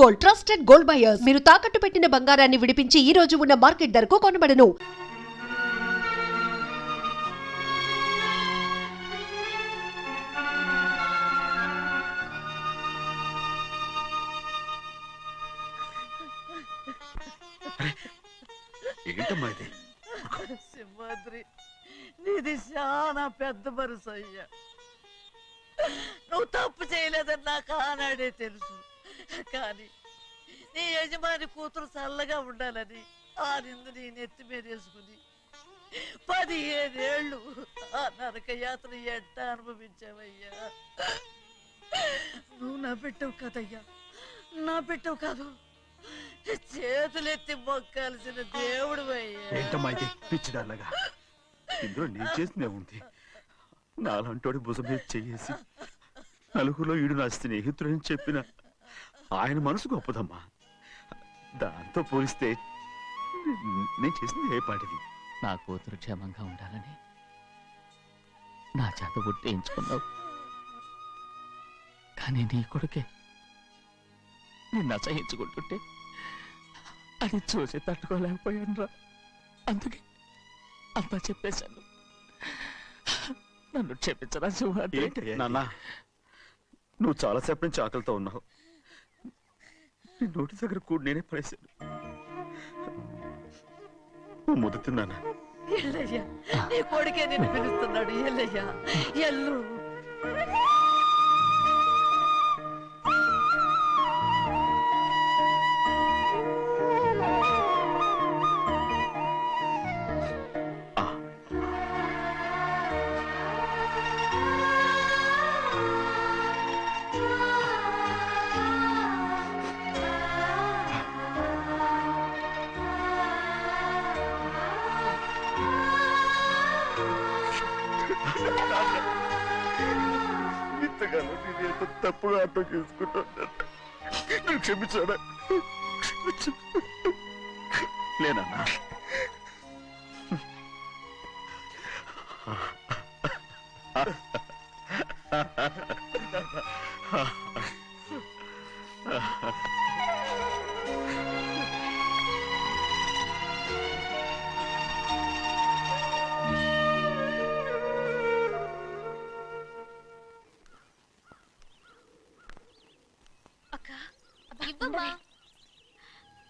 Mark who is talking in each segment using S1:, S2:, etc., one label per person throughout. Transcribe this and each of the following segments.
S1: Gold, trusted gold buyers. మీరు తాకట్టు పెట్టిన బంగారాన్ని విడిపించి ఈ రోజు ఉన్న మార్కెట్ ధరకు కొనబడను.
S2: ఏంటమ్మా ఇది?
S3: సింహాద్రి, నీది చాలా పెద్ద మనసు అయ్యా. నువ్వు తప్పు చేయలేదని నాకు ఆనాడే తెలుసు. కానీ నీ యజమాని కూతురు చల్లగా ఉండాలని ఆ నిందు నీ నెత్తి మీద వేసుకుని 15 ఏళ్ళు ఆ నరక యాత్ర ఎట్ట అనుభవించావయ్యా. నువ్వు నా పెట్టవు కదయ్యా, నా పెట్టవు కాదు, చేతులెత్తి మొక్కాల్సిన దేవుడు అయ్యా.
S2: ఏంటమ్మా ఇది పిచ్చిదాల్లగా? ఇందులో నేను చేసిందే ఉంది. నాలంటోడి భుజం మీద చెయ్యేసి నలుగురిలో ఈడు నా స్నేహితుడని చెప్పిన ఆయన మనసు గొప్పదమ్మా. దాంతో పోలిస్తే నేను చేసింది ఏ పాటిది?
S4: నా కూతురు క్షేమంగా ఉండాలని నా చేత గుర్తించుకున్నావు. కానీ నీ కొడుకే నిన్ను అసహించుకుంటుంటే అది చూసి తట్టుకోలేకపోయాను రా. అందుకే అంతా చెప్పేశాను. నన్ను క్షమించరా సింహాద్రి.
S2: నాన్న, నువ్వు చాలాసేపు నుంచి ఆకలితో ఉన్నావు. నీ నోటి దగ్గర కూడా నేనే పడేశాను. నువ్వు ముద్దు తిన్నానా?
S3: ఎల్లయ్యా, నీ కొడుకే నిన్ను పిలుస్తున్నాడు. ఎల్లయ్యా, ఎల్లు.
S2: ఇంతకాలం నేను ఎంత తప్పుగా అర్థం చేసుకుంటాను. నువ్వు క్షమించాడా? లేనన్నా.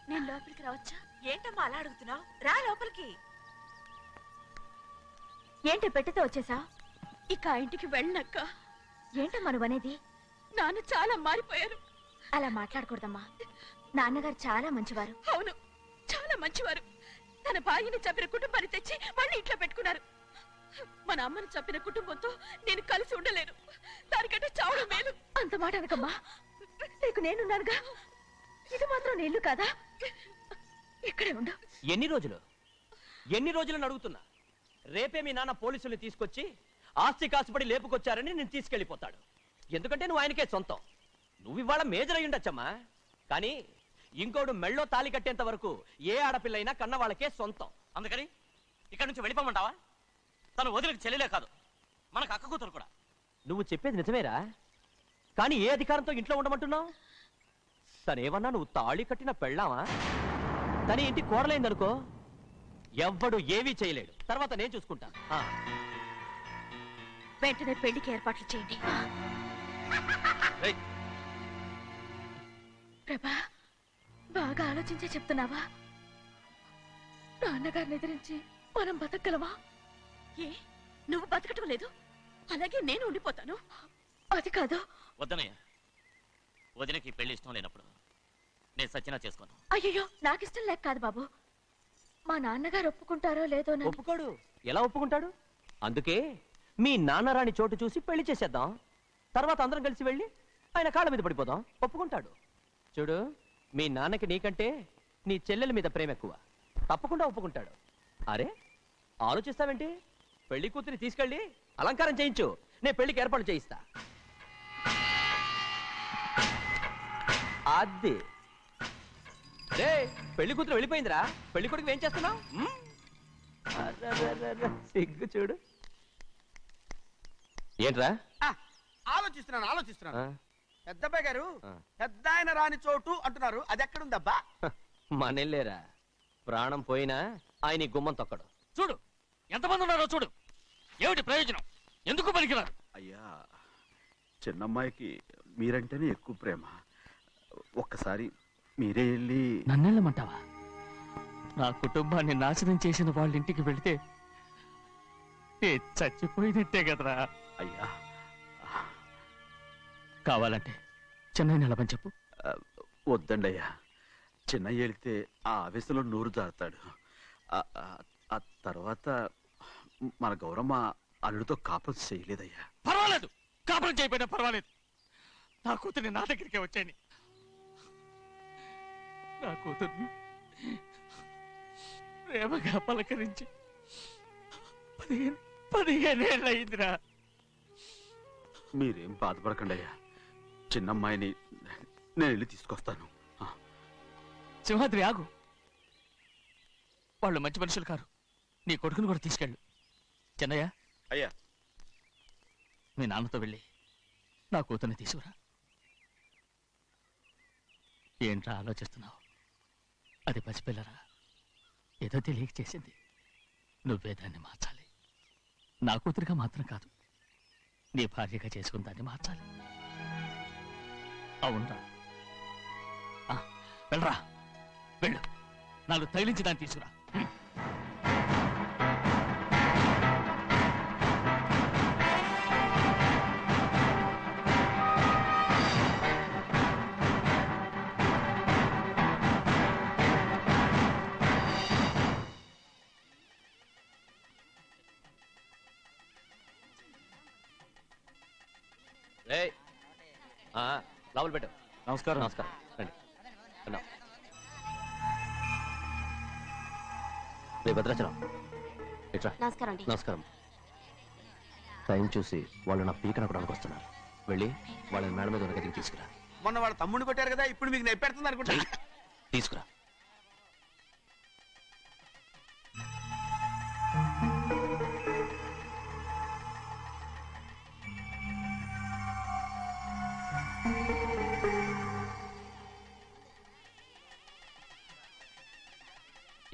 S5: నేను లోపలికి రావచ్చా? ఏంటమ్మా అలా అడుగుతున్నావు? రా లోపలికి. ఏంటి పెట్టితే వచ్చేసా? ఇక ఆ ఇంటికి వెళ్ళనక్క. ఏంటమ్మా నువ్వు అనేది? నాన్న చాలా మారిపోయారు. అలా మాట్లాడకూడదమ్మా. నాన్నగారు చాలా మంచివారు. అవును, చాలా మంచివారు. తన భార్యని చంపిన కుటుంబాన్ని తెచ్చి మళ్ళీ ఇంట్లో పెట్టుకున్నారు. మన అమ్మని చంపిన కుటుంబంతో నేను కలిసి ఉండలేను. దానికంటే చావడం మేలు. అంత మాట అనకమ్మా. నీకు నేనున్నానుగా. ఇది మాత్రం నీళ్లు కాదా? ఇక్కడే ఉండు.
S6: ఎన్ని రోజులు అడుగుతున్నా. రేపే మీ నాన్న పోలీసుల్ని తీసుకొచ్చి ఆస్తి కాసుపడి లేపుకొచ్చారని నేను తీసుకెళ్లిపోతాడు. ఎందుకంటే నువ్వు ఆయనకే సొంతం. నువ్వు ఇవాళ మేజర్ అయి ఉండొచ్చమ్మా. కానీ ఇంకోడు మెళ్ళో తాలి కట్టేంత వరకు ఏ ఆడపిల్లైనా కన్న వాళ్ళకే సొంతం. అందుకని ఇక్కడి నుంచి వెళ్ళిపోమంటావా? తను వదిలికి చెల్లెలే కాదు, మనకు అక్క కూతురు కూడా. నువ్వు చెప్పేది నిజమేరా? కానీ ఏ అధికారంతో ఇంట్లో ఉండమంటున్నావు? తనేమన్నా నువ్వు తాళి కట్టిన పెళ్ళావా? తన ఇంటి కోడలైందనుకో, ఎవ్వడు ఏవీ చేయలేడు. తర్వాత నేను చూసుకుంటా.
S5: వెంటనే పెళ్లికి ఏర్పాట్లు చేయండి. ప్రభా, బాగా ఆలోచించే చెప్తున్నావా? నాన్నగారిని ఎదిరించి మనం బతకగలవా? ఏ, నువ్వు బతకటం లేదు, అలాగే నేను ఉండిపోతాను. అది కాదు.
S6: వద్దనయ్య, వదినకి పెళ్లి ఇష్టం లేనప్పుడు నేను సచ్చినా చేసుకోను.
S5: అయ్యో, నాకు ఇష్టం లేక కాదు బాబు. మా నాన్నగారు ఒప్పుకుంటారో లేదో.
S6: ఒప్పుకోడు. ఎలా ఒప్పుకుంటాడు? అందుకే మీ నాన్నరాని చోటు చూసి పెళ్లి చేసేద్దాం. తర్వాత అందరం కలిసి వెళ్ళి ఆయన కాళ్ళ మీద పడిపోదాం. ఒప్పుకుంటాడు. చూడు, మీ నాన్నకి నీకంటే నీ చెల్లెల మీద ప్రేమ ఎక్కువ. తప్పకుండా ఒప్పుకుంటాడు. అరే, ఆలోచిస్తావేంటి? పెళ్లి కూతురి తీసుకెళ్ళి అలంకారం చేయించు. నేను పెళ్లికి ఏర్పాటు చేయిస్తా. అది రే, పెళ్లి కూతురు వెళ్ళిపోయిందిరా. పెళ్లి కొడుకు ఏం చేస్తున్నావు? సిగ్గు చూడు. ఏంట్రా?
S7: ఆలోచిస్తున్నాను. పెద్దబ్బాయి గారు
S6: ఆ.
S7: పెద్ద ఆయన రాని చోటు అంటున్నారు, అది ఎక్కడుందబ్బా?
S6: మనెళ్ళేరా ప్రాణం పోయినా ఆయన ఈ గుమ్మం తొక్కడు.
S4: చూడు ఎంతమంది ఉన్నారో చూడు. ఏమిటి ప్రయోజనం? ఎందుకు పనికిరారు?
S2: అయ్యా, చిన్నమ్మాయికి మీరంటేనే ఎక్కువ ప్రేమ. ఒక్కసారి మీరే వెళ్ళి
S4: నన్నెళ్ళమంటావా? నా కుటుంబాన్ని నాశనం చేసిన వాళ్ళ ఇంటికి వెళితే చచ్చిపోయినట్టే కదరా.
S2: అయ్యా,
S4: కావాలంటే చెన్నై నిలబని చెప్పు.
S2: వద్దండి అయ్యా. చిన్నయ్య వెళితే ఆ ఆవేశంలో నోరు జారుతాడు. ఆ తర్వాత మన గౌరమ్మ అల్లుడితో కాపురం చేయలేదయ్యా.
S4: పర్వాలేదు, కాపురం చేయకపోయినా పర్వాలేదు. నా కూతుర్ని నా దగ్గరికే వచ్చాయని. నా కూతుర్ని ప్రేమగా పలకరించి 15 ఏళ్ళు అయిందిరా.
S2: మీరేం బాధపడకండి అయ్యా. చిన్నమ్మాయిని నేను వెళ్ళి తీసుకొస్తాను.
S4: సింహాద్రి ఆగు. వాళ్ళు మంచి మనుషులు కారు. నీ కొడుకుని కూడా తీసుకెళ్ళు. చెన్నయ్య,
S2: అయ్యా,
S4: మీ నాన్నతో వెళ్ళి నా కూతుర్ని తీసుకురా. ఏంట్రా ఆలోచిస్తున్నావు? అది పసిపిల్లరా, ఏదో తెలియక చేసింది. నువ్వే దాన్ని మార్చాలి. నా కూతురిగా మాత్రం కాదు, నీ భార్యగా చేసుకుని దాన్ని మార్చాలి. అవునరా, వెళ్ళరా, వెళ్ళు. నాలుగు తగిలించి దాన్ని తీసుకురా.
S6: లోపల పెట్టు.
S4: నమస్కారం.
S6: నమస్కారం. రండి. అన్నా. రే భద్రాచలం, ఇట్రా.
S5: నమస్కారం అండి.
S6: నమస్కారం. టైం చూసి వాళ్ళు నా పీకన కూడా వస్తున్నారు. వెళ్ళి వాళ్ళని మేడ మీద ఉన్న గదికి తీసుకురా.
S7: మొన్న వాళ్ళ తమ్ముడిని కొట్టారు కదా, ఇప్పుడు మీకు నెప్పెడుతుంది అనుకుంటా.
S6: తీసుకురా.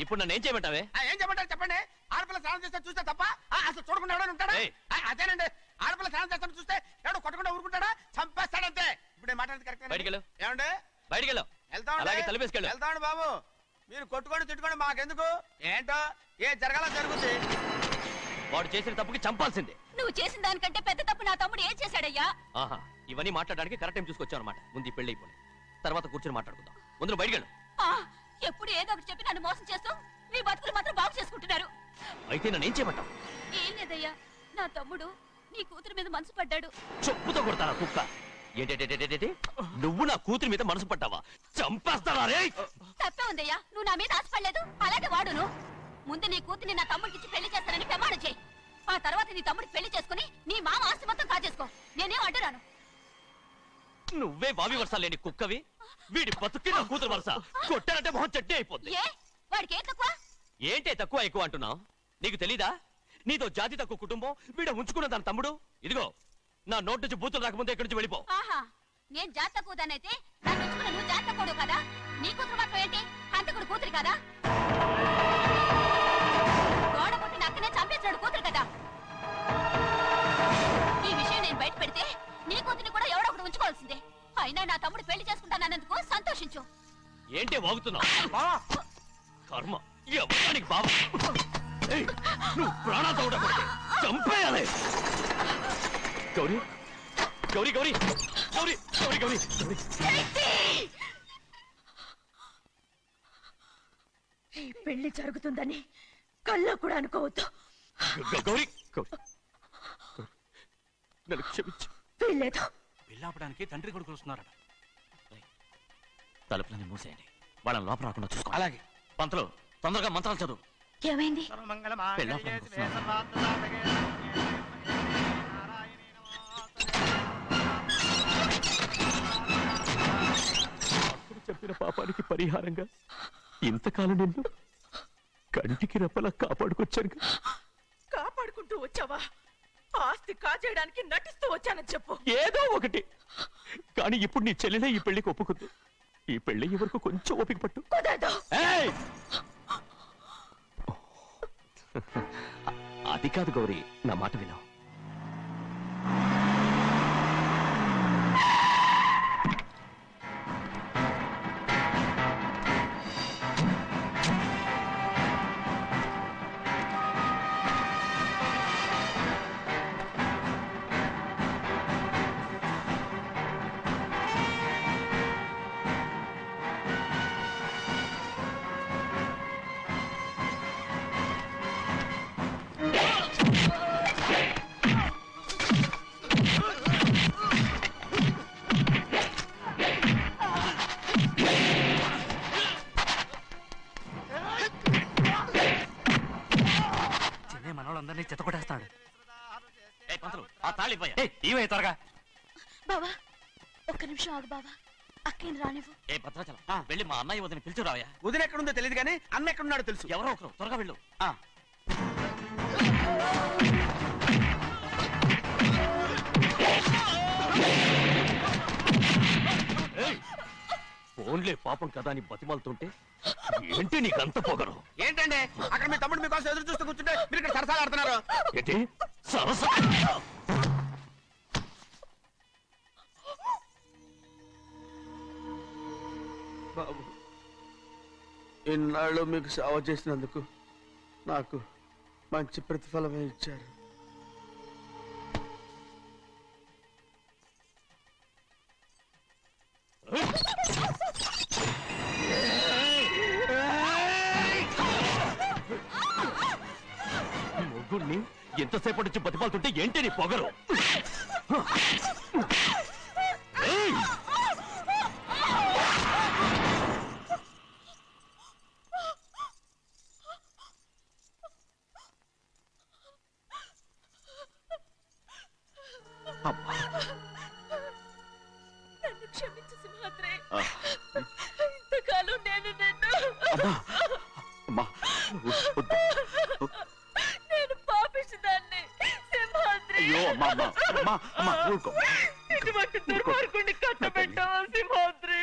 S6: ఇప్పుడు నన్ను ఏం చేయమంటావే?
S7: ఏం చెప్పంటారు చెప్పండి. ఆడపిల్ల స్నానం చేస్తే చూస్తే తప్ప అసలు చూడకుండా ఎవడైనా ఉంటాడా?
S6: ఏయ్.
S7: అదేనండి, ఆడపిల్ల స్నానం చేస్తాను చూస్తే ఎవడో కొట్టకుండా ఊరుకుంటాడా? చంపేస్తాడంతే. ఇప్పుడు నేను మాట్లాడేది కరెక్ట్.
S6: బయటికెళ్ళు.
S7: ఏమండి?
S6: బయటికెళ్ళు. అలాగే తలపేసుకెళ్ళు.
S7: వెళ్తామండి బాబు. మీరు కొట్టుకొని తిట్టుకోండి, మాకెందుకు? ఏంటో ఏ జరగాల జరుగుతుంది.
S6: వాడు చేసిన తప్పుకి చంపాల్సిందే.
S5: నువ్వు చేసిన దానికంటే పెద్ద తప్పు నా తమ్ముడు ఏం చేశాడయ్యా?
S6: ఆహా, ఇవన్నీ మాట్లాడడానికి కరెక్ట్ టైం చూసుకొచ్చావు అనమాట. ముందు ఈ పెళ్లి అయిపోయి తర్వాత కూర్చొని మాట్లాడుకుందాం. ముందు బయటికెళ్ళు.
S5: ఎప్పుడు ఏదో ఒకటి చెప్పి నన్ను మోసం చేస్తూ మీ బతుకులు మాత్రం బాగు చేసుకుంటున్నారు.
S6: అయితే నన్ను ఏం చేయమంటావు?
S5: ఏం లేదయ్యా, నా తమ్ముడు నీ కూతురు మీద మనసు పడ్డాడు.
S6: చెప్పుతో కొడతారా కుక్క? ఏంటేంటి నువ్వు నా కూతురి మీద మనసు పడ్డావా? చంపేస్తారా రే?
S5: తప్పే ఉందయ్యా, నువ్వు నా మీద ఆశపడలేదు, అలాగే వాడును. ముందు నీ కూతుర్ని నా తమ్ముడికి పెళ్లి చేస్తానని ప్రమాణం చేయి. ఆ తర్వాత నీ తమ్ముడికి పెళ్లి చేసుకుని నీ మామ ఆస్తి మొత్తం కాజేసుకో. నేనేం అడ్డురాను.
S6: నువ్వే బావి వరుస లేని కుక్కవి. వీడి బతుక్కి నా కూతురు వరుస. కొట్టానంటే మొహం చెడ్డే అయిపోద్ది.
S5: ఏ వాడికి ఏం తక్కువ?
S6: ఏంటే తక్కువ ఎక్కువ అంటున్నావు? నీకు తెలీదా? నీతో జాతి తక్కువ కుటుంబం వీడ ఉంచుకున్న దాని తమ్ముడు. ఇదిగో నా నోటి నుంచి బూతులు రాకముందే ఇక్కడి నుంచి వెళ్ళిపో.
S5: ఆహా, నేను జాత కూదానైతే నన్ను ఉంచుకున్న నువ్వు జాత కూడు కదా? నీ కూతురు మాత్రం ఏంటి, హంతకుడు కూతురు కదా? గోడ పుట్టిన అక్కనే చంపేశాడు కూతురు కదా? ఈ విషయం నేను బయట పెడితే నీ కూతురిని కూడా ఎవడో ఒకటి ఉంచుకోవాల్సిందే. అయినా నా తమ్ముడు పెళ్లి చేసుకుంటానన్నందుకు సంతోషించు.
S6: ఏంటే వాగుతున్నావు? కర్మ ఎవరికి బాబు. నువ్వు ప్రాణాలతో ఉండకూడదు, చంపేయాలి. గౌరీ గౌరీ గౌరీ గౌరీ గౌరీ గౌరీ
S5: ఈ పెళ్లి జరుగుతుందని కల్లో కూడా అనుకోవద్దు.
S6: గౌరీ గౌరీ నన్ను క్షమించు.
S5: వీల్లేదు.
S7: పెళ్ళాపడానికి తండ్రి కొడుకులు వస్తున్నారట.
S6: తలుపులని మూసేయండి, వాళ్ళని లోపల రాకుండా చూసుకో.
S7: అలాగే.
S6: పంతులు తొందరగా మంత్రాలు చదువు.
S5: ఏమైంది?
S4: అప్పుడు చెప్పిన పాపానికి పరిహారంగా ఇంతకాలం నిన్ను కంటికి రెప్పలా కాపాడుకొచ్చాను.
S3: కాపాడుకుంటూ వచ్చావా? ఆస్తి కాజేయడానికి నటిస్తూ వచ్చానని చెప్పు.
S6: ఏదో ఒకటి. కానీ ఇప్పుడు నీ చెల్లెలే ఈ పెళ్లికి ఒప్పుకుంది. ఈ పెళ్లి వరకు కొంచెం ఓపిక పట్టు.
S3: కుదరదు.
S6: ఏయ్! అది కాదు గౌరీ, నా మాట విను.
S8: మనోళ్ళందరినీ చెత్తకొట్టేస్తాడు.
S6: త్వరగా
S5: బావా ఒక్క నిమిషం ఆగు బావా, అక్కేని రానివ్వు.
S6: ఏ భద్రాచలం వెళ్ళి మా అన్నయ్య వదిన పిలిచిరావయ్యా.
S7: వదిన ఎక్కడుందో తెలియదు కానీ అన్న ఎక్కడున్నాడో తెలుసు.
S6: ఎవరో ఒకరు త్వరగా వెళ్ళు. ఫోన్లే పాపం కదా అని బతిమాలుతుంటే ఏంటి నీకంత పొగరు?
S7: ఏంటండి అక్కడ మీ తమ్ముడు మీకోసం ఎదురు చూస్తూ కూర్చుంటే మీరు ఇక్కడ సరసాలు ఆడుతున్నారు.
S6: ఏంటి సరస?
S7: బాబు, ఇన్నాళ్ళు మీకు సేవ చేసినందుకు నాకు మంచి ప్రతిఫలమే ఇచ్చారు.
S6: మొగ్గుడిని ఎంతసేపటి నుంచి బతిమాలుతుంటే ఏంటి నీ పొగరు?
S5: నన్ను క్షమించు సింహాద్రి. ఇంతకాలం నేను నిన్ను నేను పాపిస్తుందాన్ని సింహాద్రి.
S3: ఇటువంటి దుర్మార్గుడిని కట్టబెట్టావా సింహాద్రి?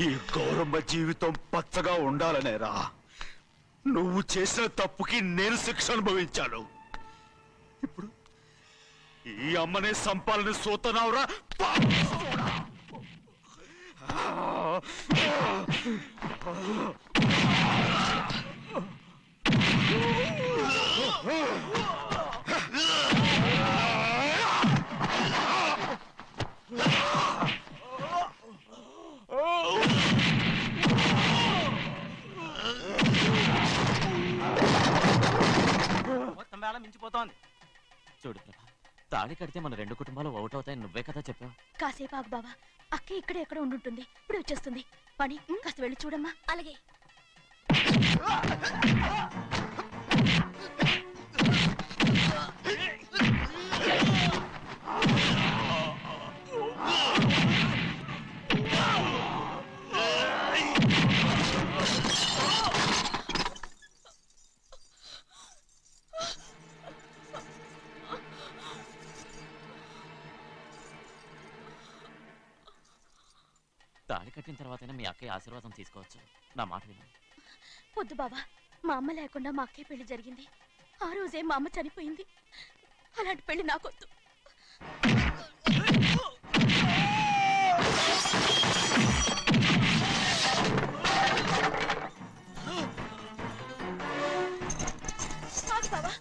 S2: ఈ గౌరమ్మ జీవితం పచ్చగా ఉండాలనేరా నువ్వు చేసిన తప్పుకి నేను శిక్ష అనుభవించాను. ఇప్పుడు ఈ అమ్మనే సంపాలని సోతనావురా.
S8: మొత్తం వేళ మించిపోతోంది.
S6: చూడు ప్రభా, తాళి కడితే మన రెండు కుటుంబాలు ఒకటవుతాయని నువ్వే కదా చెప్పావు.
S5: కాసేపు ఆగు బావా, అక్కే ఇక్కడే ఎక్కడ ఉండుంటుంది, ఇప్పుడు వచ్చేస్తుంది. పని కాస్త వెళ్ళి చూడమ్మా. అలాగే.
S6: తాళి కట్టిన తర్వాతైనా మీ అక్కయ్య ఆశీర్వాదం తీసుకోవచ్చు. నా మాట విను.
S5: వద్దు బావా, మా అమ్మ లేకుండా మా అక్కే పెళ్లి జరిగింది. ఆ రోజే మా అమ్మ చనిపోయింది. అలాంటి పెళ్లి నాకొద్దు. బావా,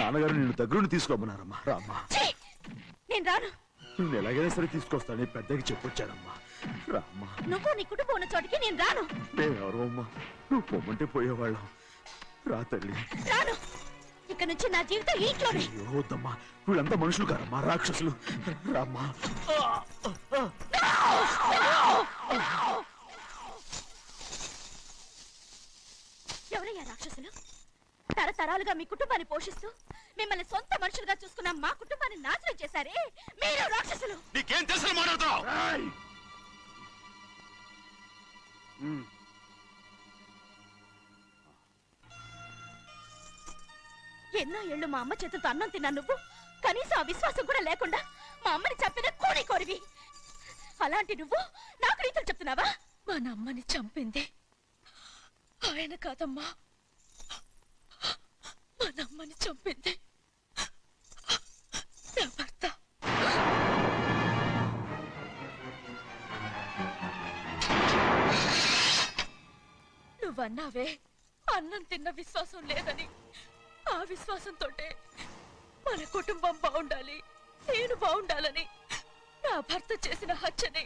S2: నాన్నగారు నిన్ను దగ్గరుండి తీసుకోమన్నారమ్మా. రామ్మా.
S5: నేను రాను.
S2: నిన్ను ఎలాగైనా సరే తీసుకొస్తానని పెద్దకి చెప్పొచ్చానమ్మా. రామ్మా.
S5: నువ్వు నీ కుటుంబం ఉన్న చోటికి నేను రాను.
S2: మేమెవరో అమ్మా, నువ్వు పొమ్మంటే పోయేవాళ్ళం. రా తల్లి.
S5: రాను. ఇక నుంచి నా జీవితం ఈ ఇంట్లోనే.
S2: అయ్యో వద్దమ్మా, వీళ్ళంతా మనుషులు కారమ్మా, రాక్షసులు. రామ్మా.
S5: ఎవరయ్యా రాక్షసులు? తరతరాలుగా మీ కుటుంబాన్ని పోషిస్తూ మిమ్మల్ని సొంత మనుషులుగా చూసుకున్న మా కుటుంబాన్ని నాశనం చేశారే మీరు రాక్షసులు.
S7: నీకేం తెలుసు మాట్లాడుతున్నావు?
S5: ఎన్నో ఏళ్ళు మా అమ్మ చేతులతో అన్నం తిన్నా నువ్వు కనీసం ఆ విశ్వాసం కూడా లేకుండా మా అమ్మని చంపిన కోడి కోరివి. అలాంటి నువ్వు నాకు రీతులు చెప్తున్నావా? మా అమ్మని చంపింది ఆయన కాదమ్మా, మా అమ్మని చంపింది నా భర్త. నువ్వన్నావే అన్నం తిన్న విశ్వాసం లేదని. ఆ విశ్వాసంతోటే మన కుటుంబం బాగుండాలి, నేను బాగుండాలని నా భర్త చేసిన హత్యని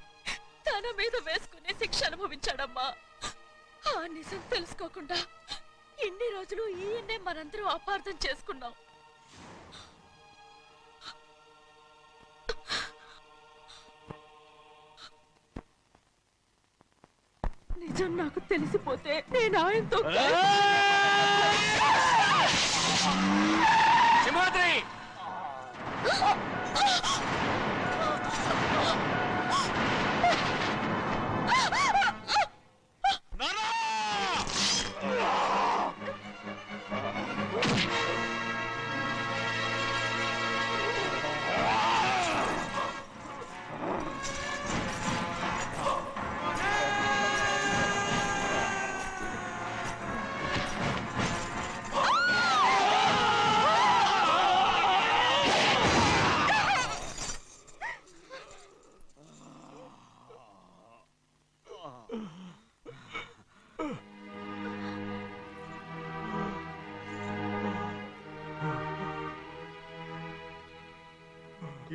S5: తన మీద వేసుకుని శిక్ష అనుభవించాడమ్మా. ఆ నిజం తెలుసుకోకుండా ఇన్ని రోజులు ఈయన్నే మనందరం అపార్థం చేసుకున్నాం. నిజం నాకు తెలిసిపోతే నేను ఆయనతో
S7: సింహాద్రి!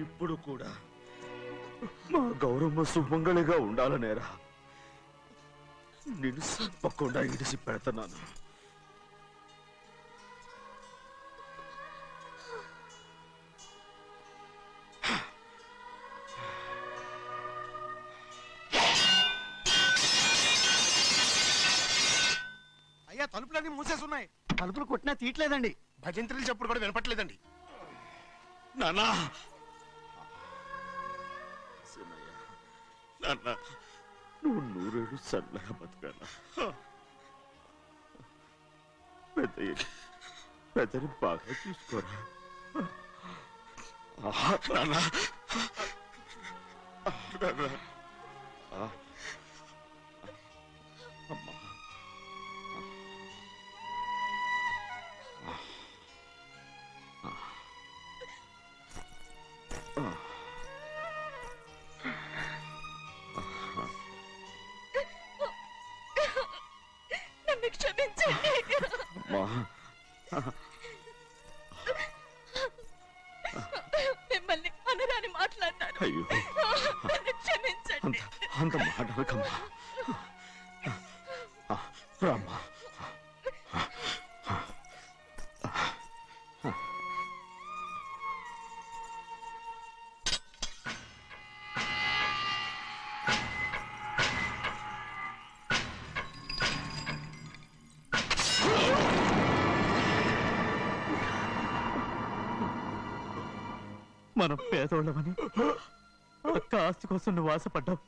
S2: ఇప్పుడు కూడా మా గౌరమ్మ సుమంగళిగా ఉండాలనేరా నిన్ను తప్పకుండా ఇడిసి పెడతాను.
S7: అయ్యా తలుపులన్నీ మూసేస్తున్నాయి.
S8: తలుపులు కొట్టినా తీయట్లేదండి.
S7: భజంత్రులు చెప్పుడు కూడా వినపట్లేదండి.
S2: నాన్నా, నాన్న నువ్వు నూరేళ్ళు చల్లగా బతకాల. పెద్దని బాగా చూసుకోరా నాన్న. అమ్మా
S5: నన్ను క్షమించండి. మిమ్మల్ని అనరాని మాట్లాడినాను.
S2: అయ్యో
S5: నన్ను క్షమించండి.
S2: అంత మాటలకమ్మా. రామ్మా.
S4: మనం పేదోళ్ళమని అక్క ఆస్తి కోసం నువ్వు ఆశపడ్డావు,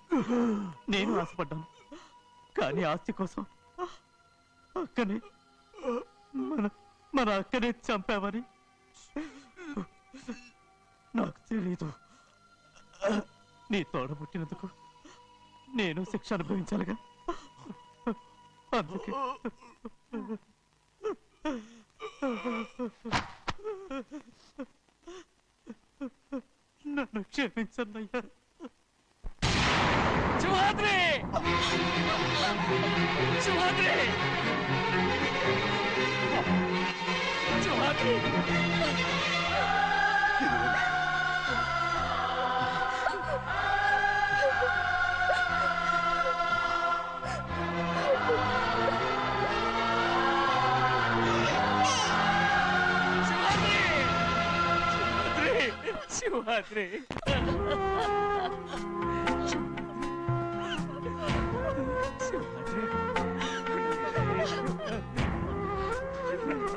S4: నేను ఆశపడ్డాను. కానీ ఆస్తి కోసం అక్కనే మన అక్కనే చంపావని నాకు తెలీదు. నీ తోడ పుట్టినందుకు నేను శిక్ష అనుభవించాలిగా. అందుకే నన్ను క్షమించన్నయ్యా.
S6: సింహాద్రి! సింహాద్రి! సింహాద్రి!
S4: సింహాద్రి సింహాద్రి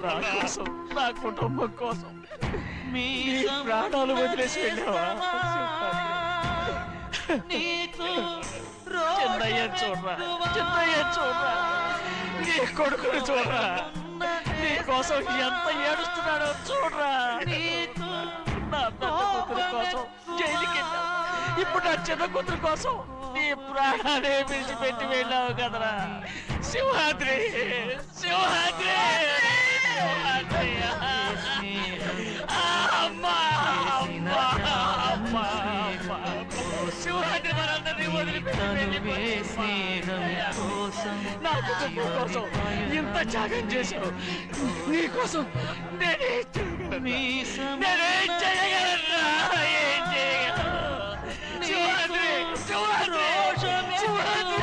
S4: నా కోసం నా కుటుంబం కోసం మీ ప్రాణాలు వదిలేసి వెళ్ళావా చిన్నయ్య చూడరా చిన్నయ్య చూడరా నీ కొడుకుని చూడరా నీ కోసం ఎంత ఏడుస్తున్నాడో చూడరా నా పెద్ద కూతురు కోసం జైలుకి వెళ్ళావు ఇప్పుడు నా చిన్న కూతురు కోసం నీ ప్రాణాలే విడిచిపెట్టి వెళ్ళావు కదరా సింహాద్రి సింహాద్రి అమ్మా అమ్మా అమ్మా సింహాద్రి మనందరినీ వదిలిపెట్టి నా కుటుంబం కోసం ఇంత త్యాగం చేశావు నీ కోసం నేనేం చేయగలరా ఏం చేయగలను Simhadri Simhadri Simhadri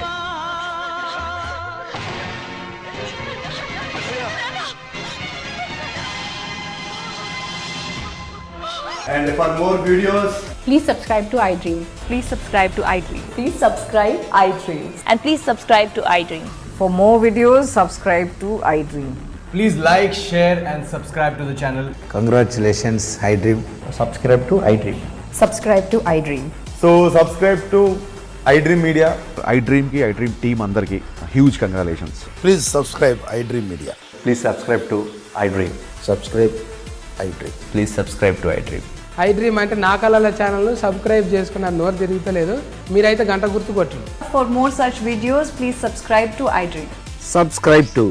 S9: And for more videos,
S10: Please subscribe to iDream.
S11: Please subscribe to iDream.
S10: Please subscribe iDream.
S11: And please subscribe to iDream.
S10: For more videos, subscribe to iDream.
S9: please like, share, and subscribe to the channel.
S12: Congratulations, iDream.
S9: Subscribe to iDream.
S10: Subscribe to iDream.
S9: So, subscribe to iDream Media.
S2: iDream కి iDream team అందరికి huge congratulations.
S12: Please subscribe iDream Media.
S9: Please subscribe to iDream.
S12: Subscribe iDream.
S9: Please subscribe to iDream.
S13: iDream అంటే నా కళల ఛానల్ను subscribe చేసుకున్న నోరు తిరుగుతలేదు మీరైతే గంట గుర్తు కొట్టండి.
S10: For more such videos, please subscribe to iDream.
S12: Subscribe to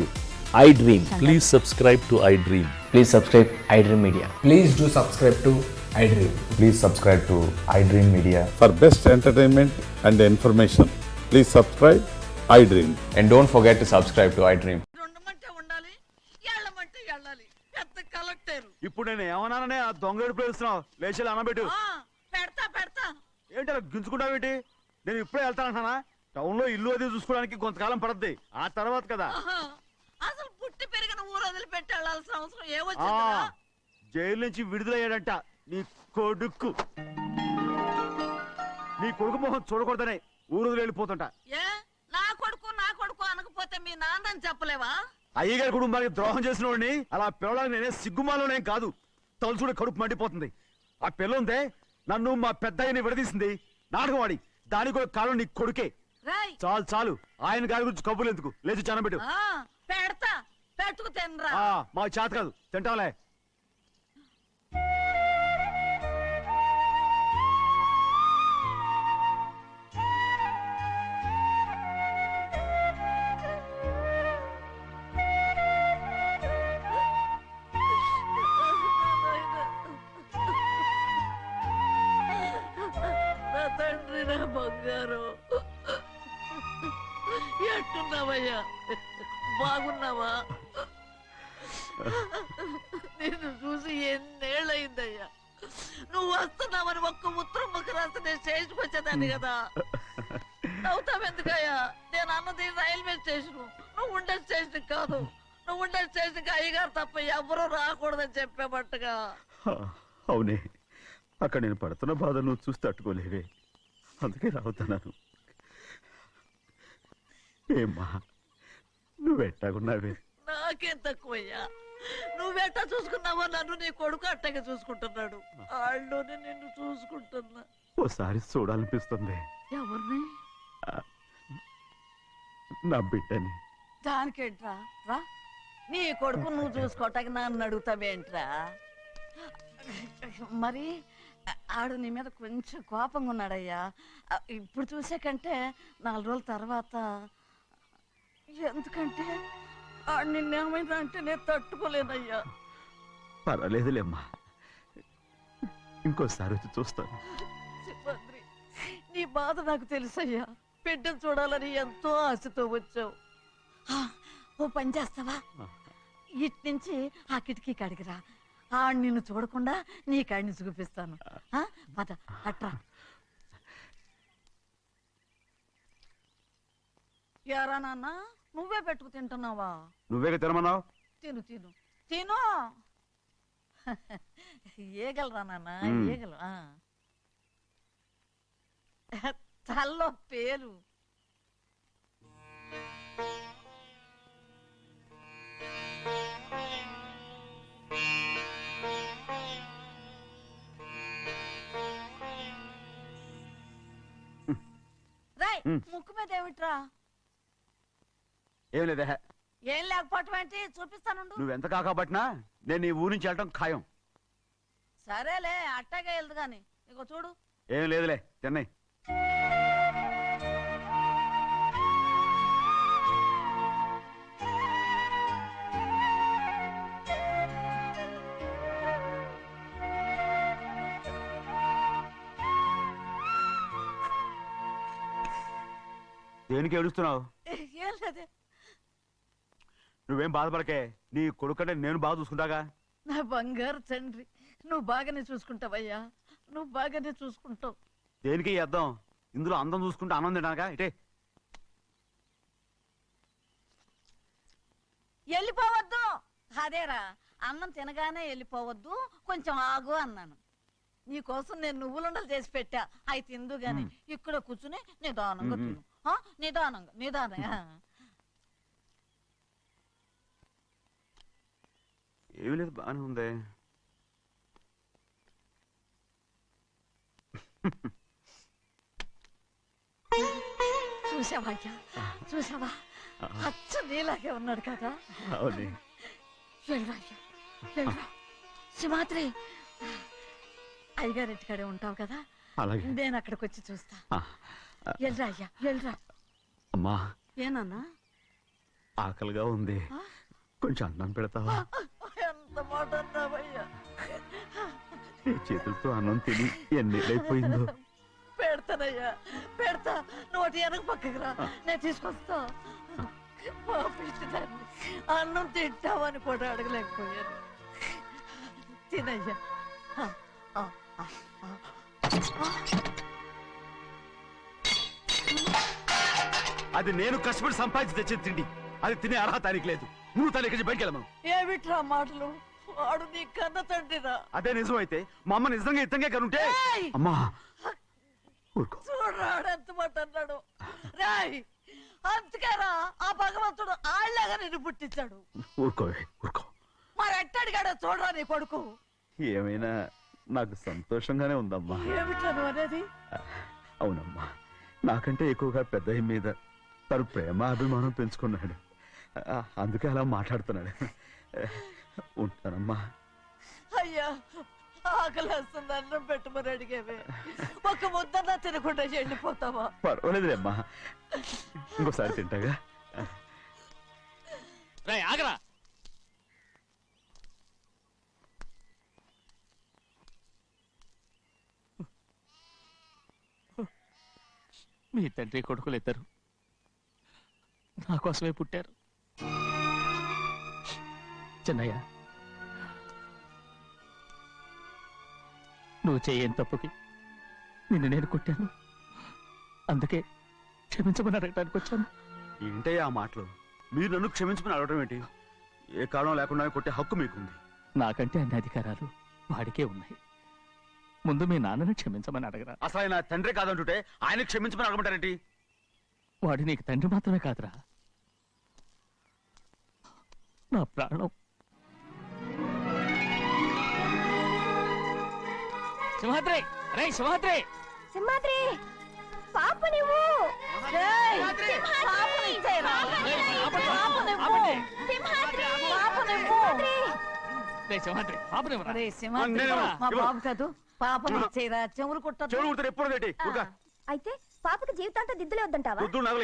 S12: iDream.
S4: Please subscribe to iDream.
S9: Please subscribe iDream Media.
S12: Please do subscribe to iDream.
S9: Please subscribe to iDream Media.
S14: For best entertainment and information, please subscribe iDream.
S9: And don't forget to subscribe to iDream.
S3: ఉండమంటే ఉండాలి ఎళ్ళమంటే ఎళ్ళాలి పెద్ద collector
S2: ఇప్పుడు నేను ఏమన్నాననే ఆ దొంగ ఏడుపు వేస్తున్నావు లేచి అనబెట్టు.
S3: పెడతా పెడతా
S2: ఏంటి అలా గించుకుంటావేంటి? నేను ఇప్పుడే వెళ్తానంటానా? టౌన్ లో ఇల్లు అది చూసుకోవడానికి కొంతకాలం పడద్ది, ఆ తర్వాత కదా.
S3: అసలు పుట్టి పెరిగిన ఊరు వదిలిపెట్టి వెళ్ళాల్సిన అవసరం
S2: ఆ
S3: ఏమొచ్చిందా?
S2: జైలు నుంచి విడుదలయ్యాడంట నీ కొడుకు. నీ కొడుకు మొహం చూడకూడదనే ఊరు వదిలి వెళ్ళిపోతుంటా.
S3: ఏ నా కొడుకు అనకపోతే మీ నాన్నని చెప్పలేవా?
S2: అయ్యగారి కుటుంబానికి ద్రోహం చేసిన వాడిని అలా పిల్లడానికి నేనే సిగ్గుమాలోనేం కాదు, తలుచుకుంటే కడుపు మండిపోతుంది. ఆ పిల్లందే నన్ను మా పెద్దయ్యని విడదీసింది నాటకం ఆడి, దానికి కూడా కాలం నీ కొడుకే.
S3: రాయ్
S2: చాలు చాలు, ఆయన గారి గురించి కబుర్లు ఎందుకు, లేచి చనబెట్టు.
S3: పెడతా పెట్టుకు తినరా.
S2: మా చేత కాదు, తింటాంలే.
S3: నా తండ్రి నా బంగారు ఎట్టున్నావయ్యా? బాగున్నావా? నిన్ను చూసి ఎన్నేళ్ళయిందయ్యా. నువ్వు వస్తున్నావని ఒక్క ఉత్తరం ముఖ రాస్తే నేను స్టేషన్కి వచ్చేదాన్ని కదా. నవ్వుతావెందుకయ్యా? నేను అన్నది రైల్వే స్టేషన్, నువ్వు ఉండే స్టేషన్ కాదు. నువ్వు ఉండే స్టేషన్కి అయ్యగారు తప్ప ఎవరూ రాకూడదని చెప్పేమట్టుగా.
S2: అవునే, అక్కడ నేను పడుతున్న బాధ నువ్వు చూసి తట్టుకోలేవే, అందుకే రావుతున్నాను. ఏమ్మా నువ్వెట్టాగున్నావే?
S3: నాకేం తక్కువయ్యా, నువ్వెట్టా చూసుకున్నావో నన్ను నీ కొడుకు అట్టగా చూసుకుంటున్నాడు. వాళ్ళలోనే నిన్ను చూసుకుంటున్నా.
S2: ఓసారి చూడాలనిపిస్తుంది
S3: ఎవరిని?
S2: నా బిడ్డని.
S3: దానికేంట్రా? రా, నీ కొడుకు నువ్వు చూసుకోవటానికి నన్ను అడుగుతావేంట్రా? మరి ఆడు నీ మీద కొంచెం కోపంగా ఉన్నాడయ్యా. ఇప్పుడు చూసే కంటే 4 రోజుల తర్వాత. ఎందుకంటే ఆడు నిన్నేమైనా అంటే నేను తట్టుకోలేనయ్యా.
S2: పర్వాలేదులేమ్మా, ఇంకోసారి వచ్చి చూస్తాను.
S3: సింహాద్రి, నీ బాధ నాకు తెలుసయ్యా. బిడ్డను చూడాలని ఎంతో ఆశతో వచ్చావు. ఓ పని చేస్తావా? ఇటు నుంచి ఆ కిటికీ కాడికిరా. నిన్ను చూడకుండా నీ కాడిని చూపిస్తాను. పద అట్రా. ఎరా నాన్న, నువ్వే పెట్టుకు తింటున్నావా?
S2: నువ్వే తినమన్నావు.
S3: తిను తిను తిను. ఏగలరా నాన్న, ఏగలు. తల్లో పేరు. రాయ్, ముక్కు మీద ఏమిట్రా?
S2: ఏం లేదే.
S3: ఏం లేకపోవటం ఏంటి? చూపిస్తాను.
S2: నువ్వెంత కాకబట్టినా నేను ఈ ఊరి నుంచి వెళ్ళటం ఖాయం.
S3: సరేలే, అట్టాగే వెళ్దు గాని. ఇగో చూడు.
S2: ఏం లేదులే, తిన్నాయి. దేనికి ఏడుస్తున్నావు?
S3: ఏం లేదే.
S2: నువ్వేం బాధపడకే, నీ కొడుకంటే నేను బాగా చూసుకుంటాగా.
S3: నా బంగారు తండ్రి, నువ్వు బాగానే చూసుకుంటావయ్యా, నువ్వు బాగానే చూసుకుంటావు.
S2: దేనికి అర్థం? ఇందులో అందం చూసుకుంటే ఆనందం తినడానికా? ఇటే
S3: వెళ్ళిపోవద్దు. అదేరా, అన్నం తినగానే వెళ్ళిపోవద్దు, కొంచెం ఆగు అన్నాను. నీకోసం నేను నువ్వులుండలు చేసి పెట్టా, అవి తిందు గాని. ఇక్కడ కూర్చుని నిదానంగా తిను. నిదానంగా నిదానంగా.
S2: ఏమి లేదు, బాగానే ఉంది.
S3: చూసావా అయ్యా, చూసావా? అచ్చ నీలాగే ఉన్నాడు కదా.
S2: అవునే.
S3: వెళ్ళరా అయ్యా, వెళ్ళరా. సింహాద్రి, అయ్యగారింటికాడే ఉంటావు కదా, నేను అక్కడికి వచ్చి చూస్తా. వెళ్ళరా అయ్యా, వెళ్ళరా.
S2: అమ్మా,
S3: ఏనన్నా?
S2: ఆకలిగా ఉంది, కొంచెం అన్నం పెడతావా?
S3: ఎంత మాట అన్నావయ్యా.
S2: నీ చేతులతో అన్నం తిని ఎన్నేళ్ళైపోయిందో.
S3: పెడతానయ్యా, పెడతా. నోటి వెనక పక్కకు రా, నేను తీసుకొస్తా. దాన్ని అన్నం తింటావని కూడా అడగలేకపోయాను. తినయ్యా.
S2: అది నేను కష్టపడి సంపాదించి తెచ్చేది తిండి, అది తినే అర్హత ఆయనకి లేదు. నువ్వు తన ఇక్కడి బయటికి వెళ్ళమను.
S3: ఏమిట్రా మాటలు? వాడు నీ కన్న తండ్రిరా.
S2: అదే నిజం అయితే మా అమ్మ నిజంగా ఇతంగా కనుంటే. అమ్మా
S3: చూడరాడు ఎంత మాట అన్నాడు. రాయ్, అందుకేరా ఆ భగవంతుడు ఆళ్ళగా నిన్ను పుట్టించాడు.
S2: ఊరుకోవే, ఊరుకో.
S3: మరి ఎట్టడిగాడో చూడరా నీ కొడుకు.
S2: ఏమైనా నాకు సంతోషంగానే ఉందమ్మా.
S3: ఏమిట్రా నువ్వు అనేది?
S2: అవునమ్మా, నాకంటే ఎక్కువగా పెద్ద మీద తను ప్రేమ అభిమానం పెంచుకున్నాడు, అందుకే అలా మాట్లాడుతున్నాడు. ఉంటానమ్మా.
S3: అయ్యా, ఆకలేస్తుంది, అన్నం పెట్టమని అడిగేవే. ఒక ముద్దన్నా తినకుండా వెళ్ళిపోతావా?
S2: పర్వాలేదులేమ్మా, ఇంకోసారి తింటాగా.
S4: ఆగరా. మీ తండ్రి కొడుకులు ఇద్దరు నా కోసమే పుట్టారు. చిన్నయ్య, నువ్వు చేయని తప్పుకి నిన్ను నేను కొట్టాను, అందుకే క్షమించమని అడగడానికి వచ్చాను.
S2: ఏంటయ్యా ఆ మాటలు? మీరు నన్ను క్షమించమని అడగడం ఏంటి? ఏ కారణం లేకుండా కొట్టే హక్కు మీకుంది.
S4: నాకంటే అన్ని అధికారాలు వాడికే ఉన్నాయి. ముందు మీ నాన్నని క్షమించమని అడగరా.
S2: అసలు ఆయన తండ్రి కాదంటుంటే ఆయన క్షమించమని అడగమంటారేంటి?
S4: వాడు నీకు తండ్రి మాత్రమే కాదురా, నా ప్రాణం. సింహాద్రి, రే సింహాద్రి,
S5: సింహాద్రి, పాప నువ్వు.
S3: బాబు కాదు, పాపని ఇచ్చేరా. చెవులు కుట్టారు
S2: ఎప్పుడు.
S5: అయితే పాపకి జీవితాంతం దిద్దులే వద్దంటావా?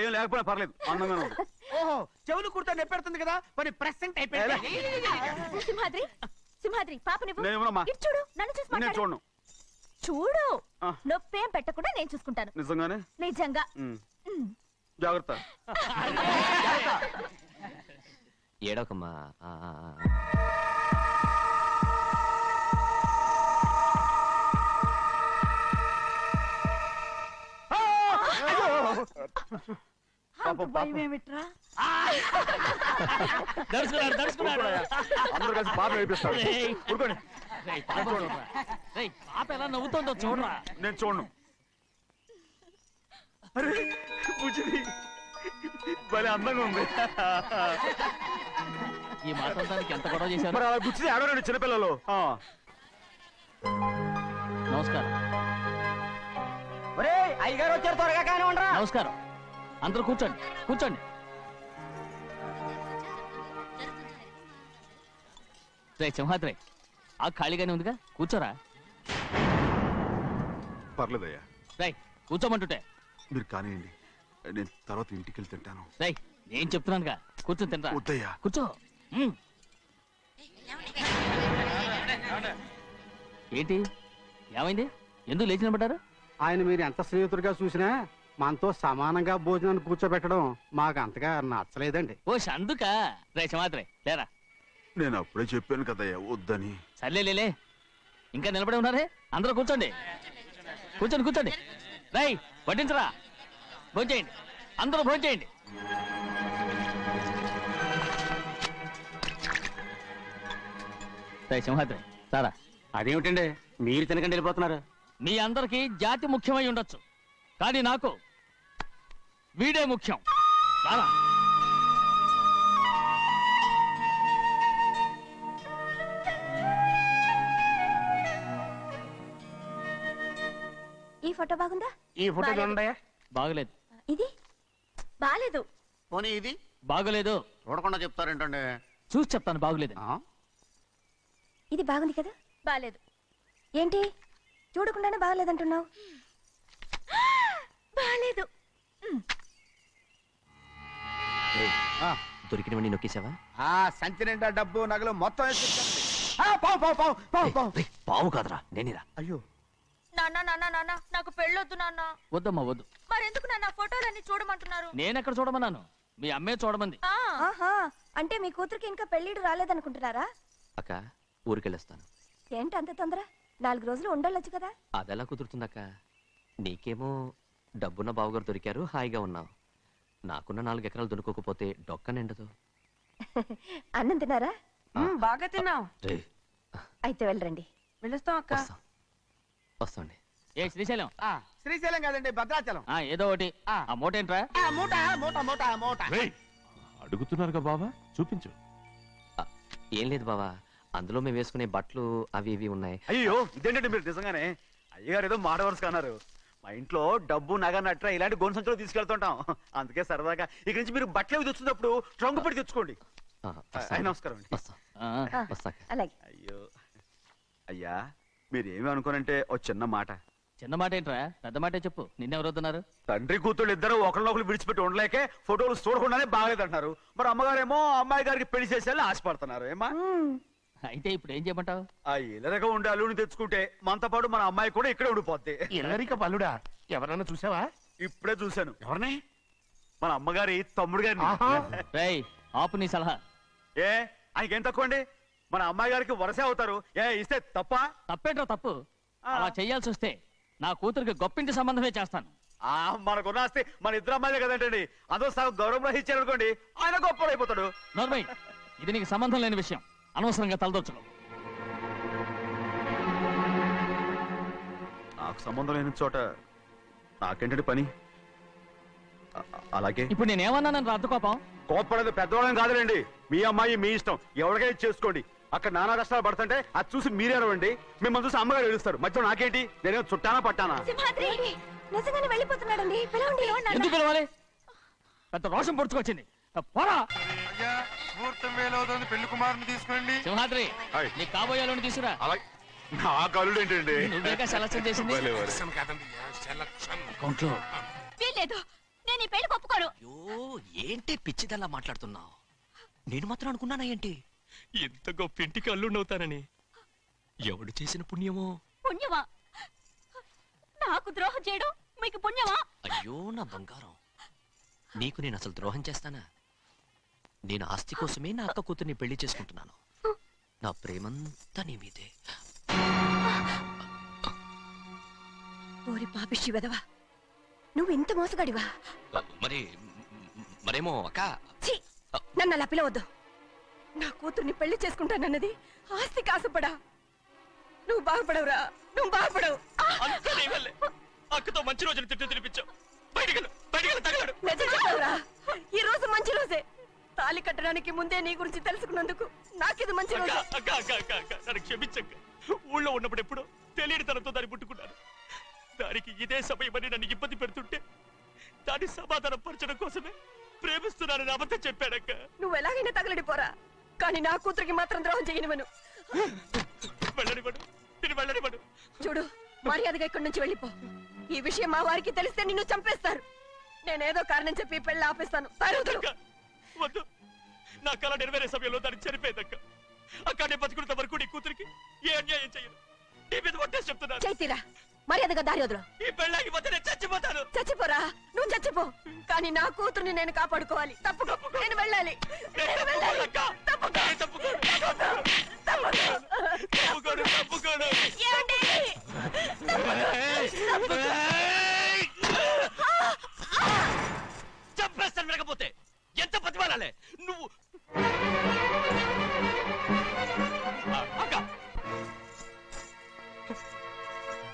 S2: ఏం లేకపోయినా పర్లేదు, అందంగా ఉంది.
S7: ఓహో, చెవులు కుర్తా నెప్పెడుతుంది కదా, మరి ప్రెసెంట్ అయిపోయింది.
S5: సింహాద్రి, సింహాద్రి, పాప నువ్వు.
S2: నేనేమోనమ్మా?
S5: ఇటు చూడు, నన్ను చూసి
S2: నేను
S5: మాట్లాడు.
S2: చూడను.
S5: చూడు, నొప్పేం పెట్టకుండా నేను చూసుకుంటాను.
S2: నిజంగానే?
S5: నిజంగా.
S2: జాగ్రత్త.
S6: ఏడవకమ్మా.
S3: భయమేమిట్రా?
S2: అందరూ కలిసి పాప వేపిస్తారు. ఊరుకోండి.
S4: పాప ఎలా నవ్వుతుందో చూడరా.
S2: నేను చూడను. అరే బుజ్జిది భలే అందంగా ఉంది.
S4: ఈ మాట్లాడడానికి ఎంత గొడవ చేశారు.
S2: మరి అలా బుజ్జిది ఆడరండి చిన్నపిల్లలు.
S4: నమస్కారం.
S6: అయ్యగారు వచ్చారు, త్వరగా కానీ ఉండరా.
S4: నమస్కారం. అందరూ కూర్చోండి, కూర్చోండి. రే సింహాద్రి, ఆ ఖాళీగానే ఉందిగా, కూర్చోరా.
S2: పర్లేదయ్యా.
S4: రై కూర్చోమంటుంటే.
S2: మీరు కానివ్వండి, నేను తర్వాత ఇంటికి వెళ్ళి తింటాను.
S4: రై నేను చెప్తున్నానుగా, కూర్చొని తింటా.
S2: వద్దయ్యా.
S4: కూర్చో. ఏంటి ఏమైంది? ఎందుకు లేచి నిలబడ్డారు?
S8: ఆయన మీరు ఎంత స్నేహితుడిగా చూసినా మనతో సమానంగా భోజనాన్ని కూర్చోబెట్టడం మాకు అంతగా నచ్చలేదండి.
S4: ఓ అందుకా. రే సింహాద్రి లేరా.
S2: నేను అప్పుడే చెప్పాను కదయ్యా వద్దని.
S4: సర్లే ఇంకా నిలబడి ఉన్నారే, అందరూ కూర్చోండి, కూర్చోండి కూర్చోండి. రై వడ్డించరా, భోంచేయండి, అందరూ భోంచేయండి. రై సింహాద్రి సారా.
S8: అదేమిటండి మీరు తినకండి వెళ్ళిపోతున్నారు?
S4: మీ అందరికీ జాతి ముఖ్యమై ఉండొచ్చు, కానీ నాకు వీడే ముఖ్యం. రారా.
S5: ఈ ఫోటో బాగుందా?
S8: ఈ ఫోటో చూడండి.
S4: బాగలేదు.
S5: ఇది బాలేదు.
S8: పోనీ ఇది
S4: బాగలేదు.
S8: చూడకుండా చెప్తారేంటండి?
S4: చూసి చెప్తాను బాగలేదు.
S5: ఇది బాగుంది కదా? బాలేదు. ఏంటి చూడకుండానే బాగలేదంటున్నావు? బాలేదు.
S6: దొరికినవన్నీ నొక్కేసావా?
S7: సంచి నిండా డబ్బు నగలు మొత్తం
S6: పావు కాదురా, నేనేరా.
S7: అయ్యో
S5: నాన్న నాన్న నాన్న నాకు పెళ్ళొద్దు నాన్న.
S4: వద్దమ్మా వద్దు.
S5: మరెందుకు నాన్న ఫోటోలన్నీ చూడమంటున్నారు?
S4: నేనెక్కడ చూడమన్నాను, మీ అమ్మే చూడమంది.
S5: అంటే మీ కూతురికి ఇంకా పెళ్ళిడు రాలేదనుకుంటున్నారా?
S6: అక్క ఊరికెళ్ళొస్తాను.
S5: ఏంటి అంత తొందర? 4 రోజులు ఉండొచ్చు కదా.
S6: అదెలా కుదురుతుందక్క? నీకేమో డబ్బున్న బావగారు దొరికారు, హాయిగా ఉన్నావు. నాకున్న 4 ఎకరాలు దొరుకోకపోతే డొక్క నిండదు.
S5: అన్నం తిన్నారా?
S3: బాగా తిన్నావు.
S5: అయితే వెళ్ళరండి.
S3: వెళ్ళొస్తాం అక్క.
S6: వస్తాండి.
S4: ఏ శ్రీశైలం?
S7: శ్రీశైలం కాదండి, భద్రాచలం.
S4: ఏదో ఒకటి. ఆ మూట ఏంట్రా?
S7: మూట మూట మూట మూట.
S14: అడుగుతున్నారుగా బావా, చూపించు.
S6: ఏం లేదు బావా, అందులో మేము వేసుకునే బట్టలు అవి ఇవి ఉన్నాయి.
S2: అయ్యో ఇదేంటంటే మీరు నిజంగానే అయ్యగారు ఏదో మాట వరుస అన్నారు. మా ఇంట్లో డబ్బు నగ నట్ర ఇలాంటి గోను సంచులు తీసుకెళ్తుంటాం. అందుకే సరదాగా ఇక్కడి నుంచి మీరు బట్టలు అవి తెచ్చుకున్నప్పుడు ట్రంక్ పెట్టి తెచ్చుకోండి. నమస్కారం అండి.
S5: అలాగే.
S2: అయ్యో అయ్యా, మీరేమి అనుకోనంటే ఓ చిన్న మాట.
S4: చిన్న మాట ఏంట్రా, పెద్ద మాటే చెప్పు. నిన్నెవరు వద్దన్నారు?
S2: తండ్రి కూతుళ్ళు ఇద్దరు ఒకరినొకరు విడిచిపెట్టి ఉండలేకే ఫోటోలు చూడకుండానే బాగలేదంటున్నారు. మరి అమ్మగారేమో అమ్మాయి గారికి పెళ్లి చేసేయాలని ఆశపడుతున్నారు. ఏమా
S4: అయితే ఇప్పుడు ఏం చేయమంటావు?
S2: ఆ ఇల్లరిక ఉండే అల్లుని తెచ్చుకుంటే మనతో పాటు మన అమ్మాయి కూడా ఇక్కడే ఉండిపోద్ది.
S8: ఇల్లరిక పల్లుడా? ఎవరన్నా చూసావా?
S2: ఇప్పుడే చూశాను.
S8: ఎవరిని?
S2: మన అమ్మగారి తమ్ముడు గారిని.
S4: రేయ్ ఆపు నీ సలహా.
S2: ఏ ఆయనకేం తక్కువ అండి? మన అమ్మాయి గారికి వరసే అవుతారు. ఏ ఇస్తే తప్ప?
S4: తప్పేంట్రా తప్పు. అలా చెయ్యాల్సి వస్తే నా కూతురికి గొప్పింటి సంబంధమే చేస్తాను.
S2: మనకున్న ఆస్తి మన ఇద్దరు అమ్మాయిలే కదంటండి. అందరూ సగం గౌరవం ఇచ్చారు అనుకోండి, ఆయన గొప్ప అయిపోతాడు.
S4: నోర్మయ్, ఇది నీకు సంబంధం లేని విషయం. అనవసరంగా తలదొచ్చుకో.
S2: నాకు సంబంధం లేని చోట నాకేంటంటే పని. అలాగే
S4: ఇప్పుడు నేనేమన్నానని రద్దు కోపం?
S2: కోప్పడేది పెద్దవాళ్ళని కాదులేండి. మీ అమ్మాయి మీ ఇష్టం, ఎవరికైనా చేసుకోండి. అక్కడ నానా కష్టాలు పడుతుంటే అది చూసి మీరేరవండి. మిమ్మల్ని చూసి అమ్మగారు ఏడుస్తారు. మధ్యలో నాకేంటి? నేనేమో చుట్టానా పట్టానా?
S5: నిజంగానే వెళ్ళిపోతున్నాడండి. పిలవండి.
S4: ఎందుకు పిలవాలి? పెద్ద రోషం పొడుచుకొచ్చింది. పోరా.
S7: పెళ్లి కుమారుని తీసుకోండి.
S4: సింహాద్రి, నీ కాబోయేలోని తీసుకురా.
S2: నా కలుడు ఏంటండి?
S4: నువ్వేగా సెలక్షన్ చేసింది.
S5: వీల్లేదు, నేను ఈ పెళ్లి ఒప్పుకోను.
S6: ఏంటి పిచ్చిదల్లా మాట్లాడుతున్నావు? నేను మాత్రం అనుకున్నానా ఏంటి ఎంత గొప్ప ఇంటికి అల్లుండవుతానని? ఎవడు చేసిన పుణ్యమో?
S5: పుణ్యమా? నాకు ద్రోహం చేయడం మీకు పుణ్యమా?
S6: అయ్యో నా బంగారం, నీకు నేను అసలు ద్రోహం చేస్తానా? నేను ఆస్తి కోసమే నా అక్క కూతుర్ని పెళ్లి చేసుకుంటున్నాను. నా ప్రేమంతా నీ మీదే.
S5: ఓరి పాపిష్టి వెదవా, నువ్వు ఇంత మోసగాడివా?
S6: మరేమో అక్క.
S5: నన్ను అలా పిలవద్దు. నా కూతుర్ని పెళ్లి చేసుకుంటానన్నది ఆస్తి కాసపడా. నువ్వు బాగుపడవురా, నువ్వు బాగుపడవు.
S6: అక్కతో మంచి రోజులు తిట్టు తినిపించావు.
S5: ఈ రోజు మంచి రోజే. తాళి కట్టడానికి ముందే నీ గురించి తెలుసుకున్నందుకు నాకిది మంచి రోజు.
S6: నన్ను క్షమించక్క. ఊళ్ళో ఉన్నప్పుడు ఎప్పుడో తెలియని తనతో దాన్ని పుట్టుకున్నాను. దానికి ఇదే సమయమని నన్ను ఇబ్బంది పెడుతుంటే దాన్ని సమాధానం పరచడం కోసమే ప్రేమిస్తున్నానని అబద్ధం చెప్పాడక్క.
S5: నువ్వు ఎలాగైనా తగలడిపోరా, కానీ నా కూతురికి మాత్రం ద్రోహం చేయనివను.
S6: వెళ్ళనివ్వడు, నేను వెళ్ళనివ్వడు.
S5: చూడు, మర్యాదగా ఇక్కడి నుంచి వెళ్ళిపో. ఈ విషయం మా వారికి తెలిస్తే నిన్ను చంపేస్తారు. నేనేదో కారణం చెప్పి పెళ్లి ఆపేస్తాను.
S6: వద్దు, నా కళ నెరవేరే సమయంలో దాన్ని చనిపోయేదక్క. అక్కడే బతుకున్నంత వరకు నీ కూతురికి ఏ అన్యాయం చేయను. నీ మీద ఒట్టేసి చెప్తున్నాను.
S5: చైతీరా, మర్యాదగా దారి వదులు.
S6: ఈ పెళ్ళాకి పోతే నేను చచ్చిపోతాను.
S5: చచ్చిపోరా, నువ్వు చచ్చిపో, కానీ నా కూతుర్ని నేను కాపాడుకోవాలి. తప్పుకో, నేను వెళ్ళాలి.
S6: చంపేస్తాను. వినకపోతే ఎంత బతిమాలాలే నువ్వు.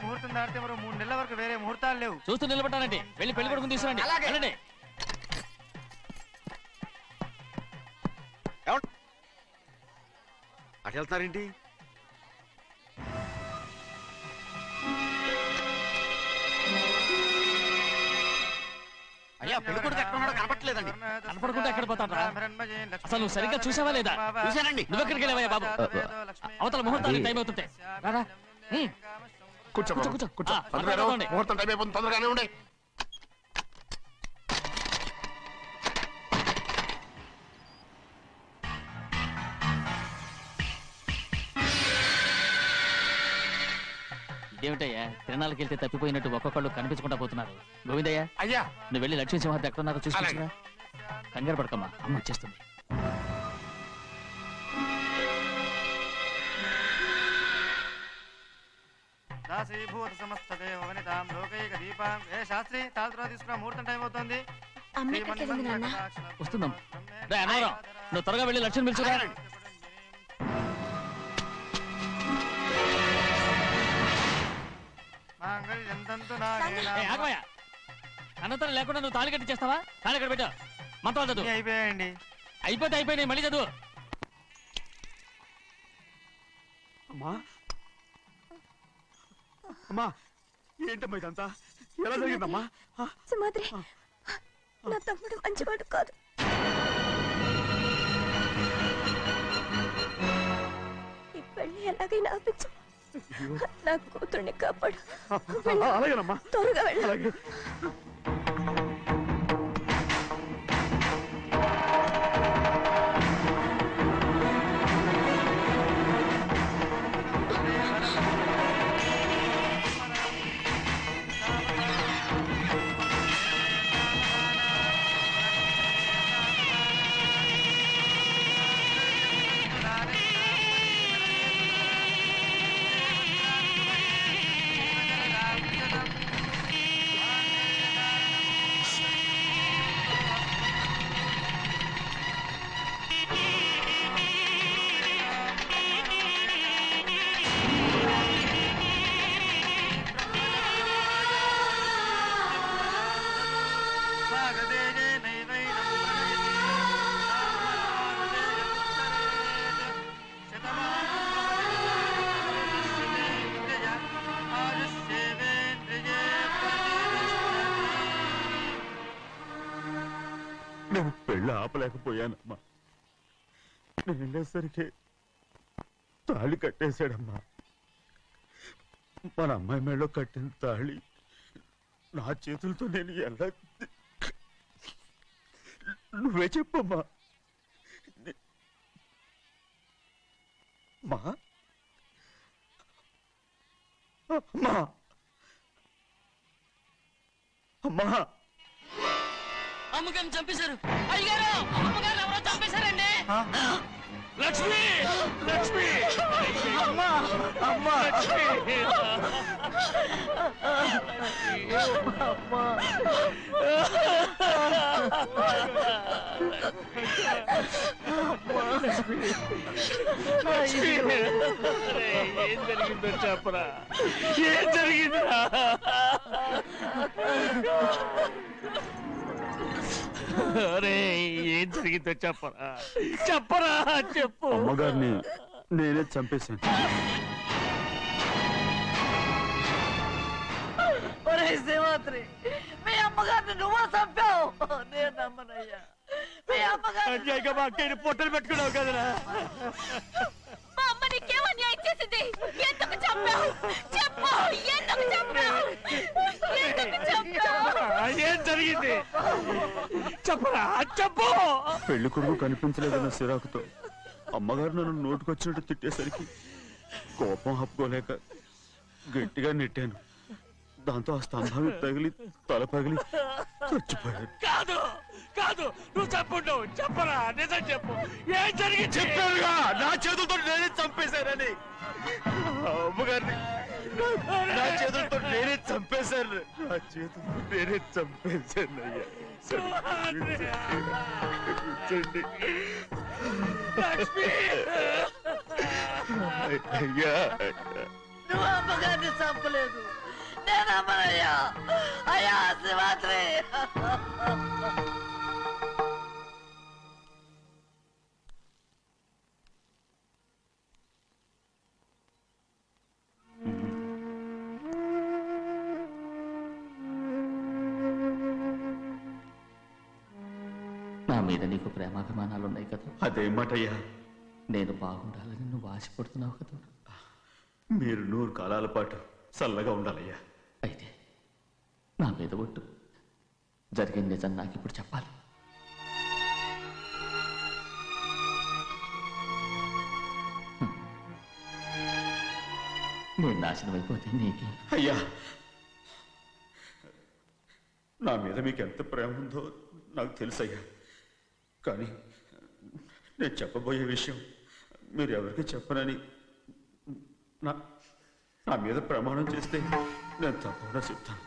S7: ముహూర్తం దాటితే మరో 3 నెలల వరకు వేరే ముహూర్తాలు లేవు.
S4: చూస్తూ నిలబడ్డానండి. వెళ్ళి పెళ్లి కొడుకుని తీసుకురండి. వెళ్ళండి.
S2: అటు వెళ్తారేంటి?
S7: అయ్యా, పెళ్లి కొడుకు ఎక్కడ ఉన్నాడో కనపట్లేదండి.
S4: కనపడకుండా ఎక్కడ పోతాడ్రా? అసలు నువ్వు సరిగ్గా చూసావా లేదా?
S7: చూశానండి.
S4: నువ్వు ఎక్కడికి వెళ్ళావయ్యా బాబు? అవతల ముహూర్తానికి టైం అవుతుంటే రారా.
S7: కూర్చో
S4: కూర్చో.
S7: ముహూర్తం టైం అయిపోతుంది, తొందరగానే ఉండే.
S4: ఇదేమిటయ్యా, తిరణాలకు వెళ్తే తప్పిపోయినట్టు ఒక్కొక్కళ్ళు కనిపించకుండా పోతున్నారు. గోవిందయ్య,
S7: అయ్యా,
S4: నువ్వు వెళ్ళి లక్ష్మీ సింహార్తి ఎక్కడున్నారో చూసుకుంటున్నా. కంగారు పడకమ్మా, అమ్మ వచ్చేస్తుంది.
S7: దాసీభూత సమస్త దేవనితాం లోకైక దీపాం. ఏ శాస్త్రి, తాళతో తీసుకున్న ముహూర్తం టైం అవుతుంది.
S4: వస్తుందమ్మా. అన్నవరం, నువ్వు త్వరగా వెళ్ళి లక్ష్మణ్ పిలుచురా. అనంతరం లేకుండా నువ్వు తాళి కట్టి చేస్తావా? తాళి కట్టి పెట్టు. మంత్రాలు చదువు.
S7: అయిపోయాయండి.
S4: అయిపోయినాయి, మళ్ళీ చదువు.
S2: అమ్మా, అమ్మా, ఏంటమ్మా ఇదంతా? ఎలా జరిగిందమ్మా?
S5: సుమాద్రి, నా తమ్ముడు మంచివాడు కాదు. ఈ పెళ్లి ఎలాగైనా ఆపించు. నా కూతుర్ని కాపాడు.
S2: అలాగేనమ్మా,
S5: త్వరగా వెళ్ళి.
S2: నేను పెళ్ళి ఆపలేకపోయానమ్మా. నేను వెళ్ళేసరికి తాళి కట్టేశాడమ్మా. మన అమ్మాయి మేడలో కట్టిన తాళి నా చేతులతో నేను ఎలా... నువ్వే చెప్పమ్మా. మా అమ్మా, అమ్మా,
S4: అమ్మగారిని చంపేశారు. అయ్యారు, అమ్మగారు ఎవరో చంపేశారే.
S6: లక్ష్మి లక్ష్మి
S7: అమ్మా అమ్మా
S6: ఏం జరిగిందో చెప్పరా, ఏం జరిగిందిరా? అరే ఏం జరిగిందో చెప్పరా, చెప్పరా, చెప్పు.
S2: అమ్మగారిని నేనే చంపేశాను.
S3: ఒరే శ్రీమాత్రి, మీ అమ్మగారిని నువ్వు చంపావు. నేను నమ్మనయ్యా. మీ అమ్మగారు
S6: మా అక్కని పొట్టలు పెట్టుకున్నావు కదరా.
S5: మా అమ్మ నీకేం అన్యాయం చేసింది? ఎందుకు చంపావు? చెప్పు, ఎందుకు చంపావు? ఎందుకు చంపావు?
S6: ఏం జరిగింది చెప్పరా, చెప్పు.
S2: పెళ్లి కొడుకు కనిపించలేదన్న సిరాకుతో అమ్మగారు నన్ను నోటుకొచ్చినట్టు తిట్టేసరికి కోపం హప్పుకోలేక గట్టిగా నెట్టాను. దాంతో ఆ స్తంభం తగిలి తల పగిలి చచ్చిపోయాను.
S6: కాదు కాదు, నువ్వు చెప్పుండవు. చెప్పరా, నిజం చెప్పు. ఏం జరిగింది?
S2: చెప్పానుగా, నా చేతులతో నేనే చంపేశానని. అమ్మగారిని నా చేతులతో నేనే చంపేశాను. నా చేతులతో నేనే చంపేశాను అయ్యా. కూర్చోండి అయ్యా.
S3: నువ్వు అమ్మగారిని చంపలేదు. నేను అమ్మనయ్యా. అయ్యా శ్రీమాత్రి.
S4: నా మీద నీకు ప్రేమాభిమానాలు ఉన్నాయి కదా.
S2: అదేమాటయ్యా,
S4: నేను బాగుండాలని నువ్వు ఆశపడుతున్నావు కదా.
S2: మీరు 100 కాలాల పాటు చల్లగా ఉండాలయ్యా.
S4: అయితే నా మీద ఒట్టు. జరిగిన నిజం నాకు ఇప్పుడు చెప్పాలి. నేను నాశనం అయిపోతే నీకే.
S2: అయ్యా, నా మీద మీకు ఎంత ప్రేమ ఉందో నాకు తెలుసయ్యా. కానీ నేను చెప్పబోయే విషయం మీరు ఎవరికి చెప్పనని నా మీద ప్రమాణం చేస్తే నేను తప్పకుండా చెప్తాను.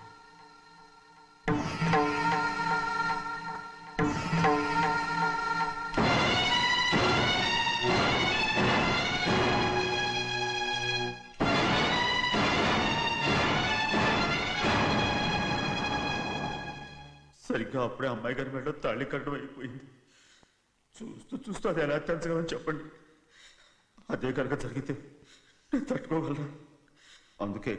S2: సరిగ్గా అప్పుడే అమ్మాయి గారి మెడలో తాళి కట్టడం అయిపోయింది. చూస్తూ చూస్తూ అది ఎలా తెంచగలని చెప్పండి. అదే కనుక జరిగితే నేను తట్టుకోగలరా? అందుకే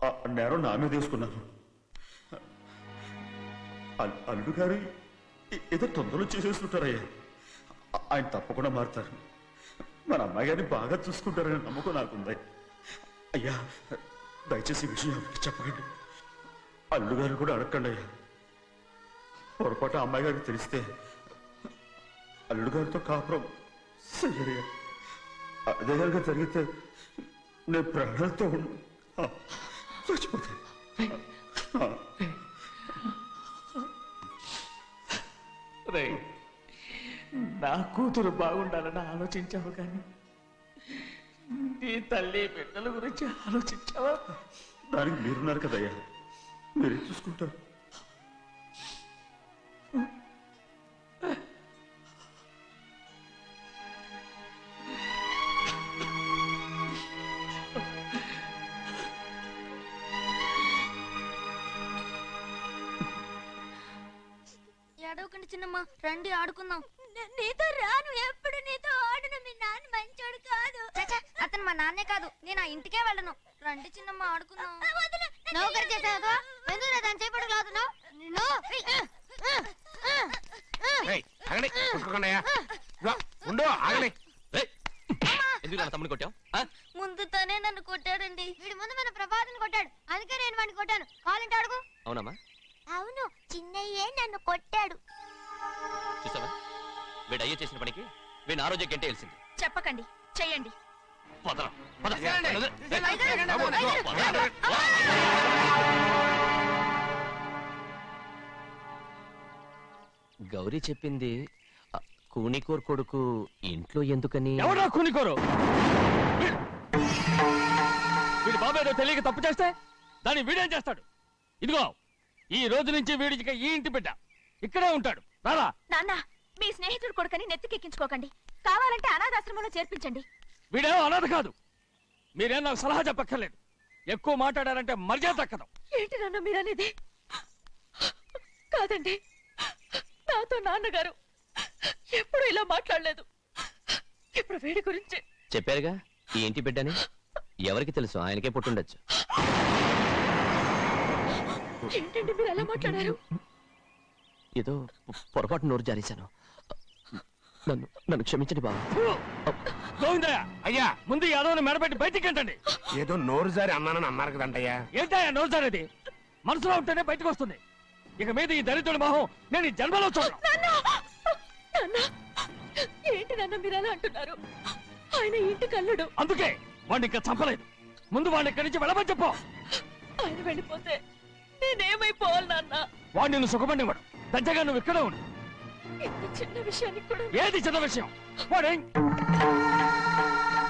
S2: ఆ నేరం నా మీద తీసుకున్నాను. అల్లుడు గారు ఏదో తొందరలో చేసేస్తుంటారయ్యా. ఆయన తప్పకుండా మారుతారు. మన అమ్మాయి గారిని బాగా చూసుకుంటారనే నమ్మకం నాకుంది. అయ్యా, దయచేసి ఈ విషయం ఎవరికి చెప్పకండి. అల్లుడు గారు కూడా అడగండి అయ్యా. పొరపాటు అమ్మాయి గారికి తెలిస్తే అల్లుడు గారితో కాపురం సయ్యయ్యా. అదే కనుక జరిగితే నేను ప్రాణాలతో చచ్చిపోతాను.
S6: నా కూతురు బాగుండాలని ఆలోచించావు కానీ నీ తల్లి బిడ్డల గురించి ఆలోచించావా?
S2: దానికి మీరున్నారు కదయ్యా, మీరే చూసుకుంటారు.
S5: ఏడవకండి చిన్నమ్మ, రండి ఆడుకుందాం. నీతో రాను, ఎప్పుడు నీతో ఆడను. మీ నాన్న మంచోడు కాదు. అతను మా నాన్నే కాదు, నేను ఆ ఇంటికే వెళ్ళను. రండి చిన్నమ్మ ఆడుకుందాం. నౌకరి చేసావు ఎందుకు దాని చేపడు లాదున్నావు?
S6: ఎందుకు తమ్ముడు కొట్టావు?
S5: ముందు తనే నన్ను కొట్టాడండి. వీడి ముందు మన ప్రభాతం కొట్టాడు, అందుకే నేను వాడిని కొట్టాను. కాలింటి అడుగు.
S6: అవునమ్మా,
S5: అవును, చిన్నయ్యే నన్ను కొట్టాడు.
S6: చూసావా, వీడు అయ్యే చేసిన పనికి వీడిని ఆ రోజే గంటే తెలిసింది.
S5: చెప్పకండి, చెయ్యండి.
S6: గౌరీ చెప్పింది కూనికోర్ కొడుకు ఇంట్లో ఎందుకని?
S4: ఎవరా కూనికోరు? వీడి బాబు ఏదో తెలియక తప్పు చేస్తే దాన్ని వీడేం చేస్తాడు? ఇదిగో ఈ రోజు నుంచి వీడికి ఈ ఇంటి బిడ్డ ఇక్కడే ఉంటాడు. రారా.
S5: నాన్న, మీ స్నేహితుడు కొడుకని నెత్తికెక్కించుకోకండి. కావాలంటే అనాథాశ్రమంలో చేర్పించండి.
S4: వీడేమో అనాథ కాదు. మీరేం నాకు సలహా చెప్పక్కర్లేదు. ఎక్కువ మాట్లాడారంటే మర్యాద దక్కదు.
S5: ఏంటి నాన్న మీరనేది? కాదండి, నాతో నాన్నగారు ఎప్పుడు ఇలా మాట్లాడలేదు. ఇప్పుడు వీడి గురించి
S6: చెప్పారుగా ఈ ఇంటి బిడ్డని. ఎవరికి తెలుసు, ఆయనకే పుట్టుండొచ్చు.
S5: ఏంటండి మీరు ఎలా మాట్లాడారు?
S6: ఏదో పొరపాటు నోరు జారేశాను. నన్ను క్షమించండి బాబు.
S4: గోవిందయ్య, అయ్యా ముందు ఈ అదవుని మెడపెట్టి బయటికి ఏంటండి?
S7: ఏదో నోరు జారి అన్నానని అన్నారు కదంటయ్యా.
S4: ఏంటయ్యా నోరు జారేది? మనసులో ఉంటేనే బయటకు వస్తుంది. ఇక మీద ఈ దరిద్రుడి మొహం నేను ఈ జన్మలో చూడను.
S5: ఏంటి నాన్న మీరు ఎలా అంటున్నారు? ఆయన ఇంటి కల్లుడు.
S4: అందుకే వాడిని ఇంకా చంపలేదు. ముందు వాడిని ఇక్కడి నుంచి వెళ్ళమని చెప్పు.
S5: ఆయన వెళ్ళిపోతే నేనేమైపోవాలి నాన్న?
S4: వాడు నిన్ను సుఖపడివాడు. దచ్చగా నువ్వు ఇక్కడే ఉండు.
S5: ఇంత చిన్న విషయానికి కూడా
S4: ఏది చిన్న విషయం? వాడే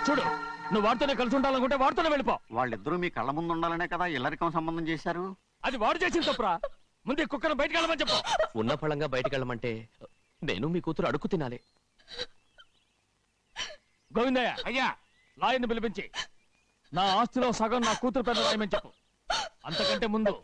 S4: చూడు, నువ్వు వాడితోనే కలిసి ఉండాలనుకుంటే వాడితోనే వెళ్ళిపో.
S8: వాళ్ళిద్దరూ మీ కళ్ళ ముందు ఉండాలనే కదా ఇల్లరికం సంబంధం చేశారు.
S4: అది వాడు చేసిన తప్పురా. ముందు ఈ కుక్కను బయటకు వెళ్ళమని చెప్పు.
S6: ఉన్న ఫలంగా బయటకు వెళ్ళమంటే నేను మీ కూతురు అడుగు తినాలి.
S4: గోవిందయ్య, అయ్యా లాయర్ని పిలిపించి నా ఆస్తిలో సగం నా కూతురు పెద్ద రాయమని చెప్పు. అంతకంటే ముందు